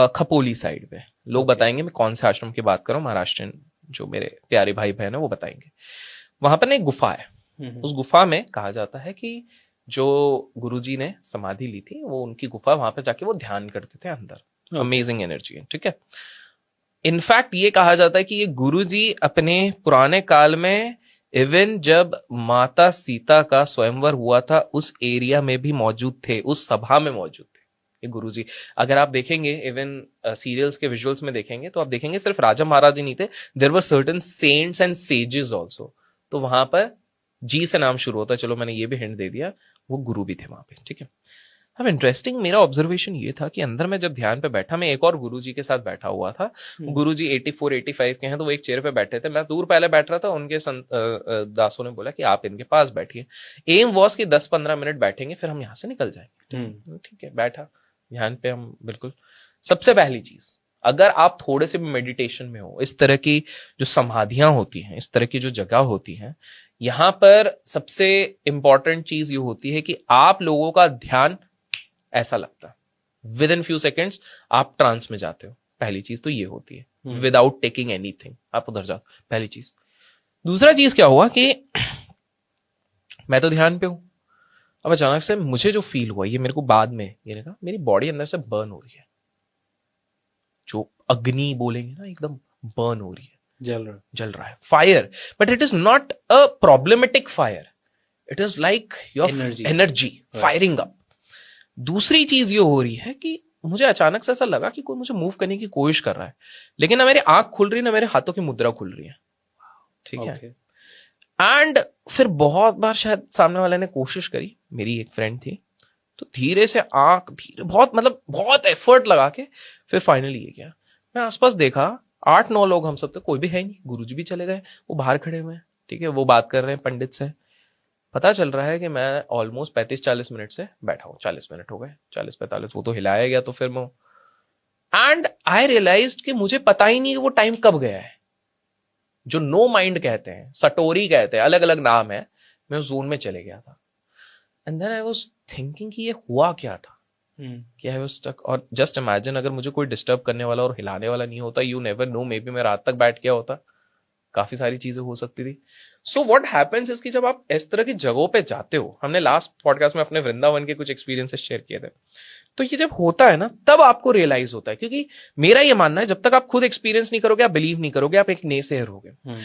Khopoli side पे। लोग बताएंगे मैं कौन से आश्रम की बात कर रहा हूँ, महाराष्ट्र जो मेरे प्यारे भाई बहन है वो बताएंगे। वहां पर ना एक गुफा है, उस गुफा में कहा जाता है कि जो गुरुजी ने समाधि ली थी वो उनकी गुफा, वहां पर जाके वो ध्यान करते थे अंदर। अमेजिंग एनर्जी है, ठीक है। इनफैक्ट ये कहा जाता है कि ये गुरुजी अपने पुराने काल में इवन जब माता सीता का स्वयंवर हुआ था उस एरिया में भी मौजूद थे, उस सभा में मौजूद थे ये गुरुजी। अगर आप देखेंगे इवन सीरियल्स के विजुअल्स में देखेंगे तो आप देखेंगे सिर्फ राजा महाराज ही नहीं थे, there were certain saints and sages also. तो वहां पर जी से नाम शुरू होता है, चलो मैंने ये भी हिंट दे दिया, वो गुरु भी थे वहां पे, ठीक है। अब इंटरेस्टिंग मेरा ऑब्जर्वेशन ये था कि अंदर मैं जब ध्यान पे बैठा, मैं एक और गुरुजी के साथ बैठा हुआ था। गुरुजी 84-85 के हैं, तो वो एक चेयर पे बैठे थे, मैं दूर पहले बैठ रहा था। उनके दासों ने बोला कि आप इनके पास बैठिए। एम वॉज कि 10-15 मिनट बैठेंगे फिर हम यहाँ से निकल जाएंगे। ठीक है, बैठा ध्यान पे हम बिल्कुल। सबसे पहली चीज, अगर आप थोड़े से भी मेडिटेशन में हो, इस तरह की जो समाधियां होती हैं, इस तरह की जो जगह होती हैं, यहां पर सबसे इंपॉर्टेंट चीज ये होती है कि आप लोगों का ध्यान ऐसा लगता है विद इन फ्यू सेकेंड्स आप ट्रांस में जाते हो। पहली चीज तो ये होती है, विदाउट टेकिंग एनीथिंग आप उधर जाओ, पहली चीज। दूसरा चीज क्या हुआ कि मैं तो ध्यान पे हूं, अब अचानक से मुझे जो फील हुआ, ये मेरे को बाद में ये लगा, मेरी बॉडी अंदर से बर्न हो रही है, जो अग्नि बोलेंगे ना, एकदम बर्न हो रही है, जल रहा है, fire. But it is not a problematic fire, it is like your energy firing up. दूसरी चीज ये हो रही है कि मुझे अचानक से ऐसा लगा कि कोई मुझे मूव करने की कोशिश कर रहा है, लेकिन ना मेरी आंख खुल रही, ना मेरे हाथों की मुद्रा खुल रही है, ठीक है। एंड फिर बहुत बार शायद सामने वाले ने कोशिश करी, मेरी एक फ्रेंड थी, तो धीरे से आंख धीरे, बहुत मतलब बहुत एफर्ट लगा के फिर फाइनली ये किया। मैं आसपास देखा, 8-9 लोग हम सब थे, कोई भी है नहीं, गुरुजी भी चले गए, वो बाहर खड़े हुए हैं, ठीक है, वो बात कर रहे हैं पंडित से। पता चल रहा है कि मैं ऑलमोस्ट 35-40 मिनट से बैठा हूं, 40 मिनट हो गए, 40-45, वो तो हिलाया गया तो फिर मैं। एंड आई रियलाइज्ड कि मुझे पता ही नहीं कि वो टाइम कब गया है। जो नो माइंड कहते हैं, सटोरी कहते हैं, अलग अलग नाम है, मैं उस जोन में चले गया था। And then I was thinking कि ये हुआ क्या था, कि आई वाज स्टक। और जस्ट इमेजिन अगर मुझे कोई डिस्टर्ब करने वाला और हिलाने वाला नहीं होता, you never know, may be मैं रात तक बैठ गया होता, काफी सारी चीजें हो सकती थी। सो व्हाट हैपेंस इज कि जब आप इस तरह की जगहों पे जाते हो, हमने लास्ट पॉडकास्ट में अपने वृंदावन के कुछ एक्सपीरियंसेस शेयर किए थे, तो ये जब होता है ना तब आपको रियलाइज होता है। क्योंकि मेरा ये मानना है जब तक आप खुद एक्सपीरियंस नहीं करोगे, आप बिलीव नहीं करोगे, आप एक नेसेयर होगे।